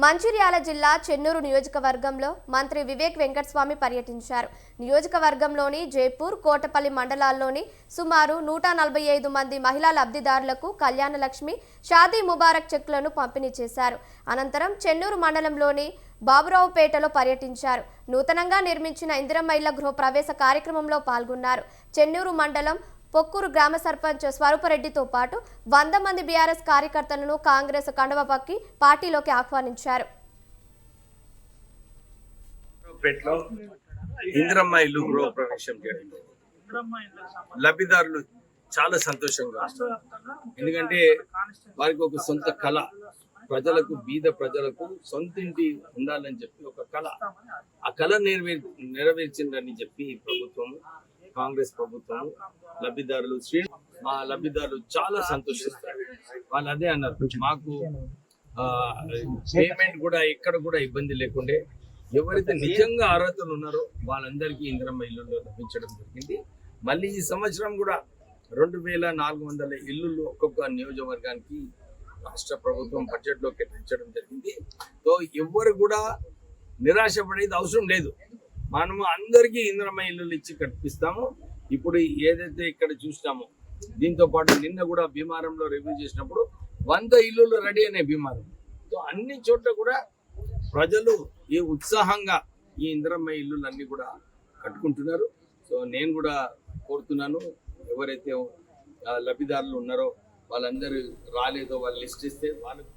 మంచిర్యాల జిల్లా చెన్నూరు నియోజకవర్గంలో మంత్రి వివేక్ వెంకటస్వామి పర్యటించారు. నియోజకవర్గంలోని జైపూర్, కోటపల్లి మండలాల్లోని సుమారు 145 మంది మహిళా లబ్ధిదారులకు కళ్యాణ లక్ష్మి, షాదీ ముబారక్ చెక్లను పంపిణీ చేశారు. అనంతరం చెన్నూరు మండలంలోని బాబురావుపేటలో పర్యటించారు. నూతనంగా నిర్మించిన ఇందిరమ్మ ఇళ్ల గృహ ప్రవేశ కార్యక్రమంలో పాల్గొన్నారు. చెన్నూరు మండలం పొక్కూరు గ్రామ సర్పంచ్ స్వరూపరెడ్డితో పాటు 100 మంది బీఆర్ఎస్ కార్యకర్తలను కాంగ్రెస్ కండువా కప్పి పార్టీలోకి ఆహ్వానించారు. ఇందిరమ్మ ఇల్లు గృహ ప్రవేశం చేయడం లబ్ధిదారులు చాలా సంతోషంగా, ఎందుకంటే వారికి ఒక సొంత కళ, ప్రజలకు, బీద ప్రజలకు సొంతింటి ఉండాలని చెప్పి ఒక కళ, ఆ కళ నెరవేర్చిందని చెప్పి ప్రభుత్వం, కాంగ్రెస్ ప్రభుత్వం లబ్ధిదారులు మా లబ్ధిదారులు చాలా సంతోషిస్తారు. వాళ్ళు అదే అన్నారు, మాకు పేమెంట్ కూడా ఎక్కడ కూడా ఇబ్బంది లేకుండే ఎవరైతే నిజంగా అర్హతలు ఉన్నారో వాళ్ళందరికీ ఇందిరమ్మ ఇల్లు లభించడం జరిగింది. మళ్ళీ ఈ సంవత్సరం కూడా 2400 ఇల్లు ఒక్కొక్క నియోజకవర్గానికి రాష్ట్ర ప్రభుత్వం బడ్జెట్ లో కేటాయించడం జరిగింది. సో ఎవరు కూడా నిరాశపడేది అవసరం లేదు. మనము అందరికీ ఇందిరమ్మ ఇల్లు ఇచ్చి కట్టిస్తాము. ఇప్పుడు ఏదైతే ఇక్కడ చూసినామో దీంతో పాటు నిన్న కూడా భీమారంలో రివ్యూ చేసినప్పుడు 100 ఇల్లులు రెడీ అనే భీమారం. సో అన్ని చోట్ల కూడా ప్రజలు ఈ ఉత్సాహంగా ఈ ఇందిరమ్మ ఇల్లు అన్ని కూడా కట్టుకుంటున్నారు. సో నేను కూడా కోరుతున్నాను, ఎవరైతే లబ్ధిదారులు ఉన్నారో వాళ్ళందరూ రాలేదో వాళ్ళు లిస్ట్ ఇస్తే వాళ్ళకు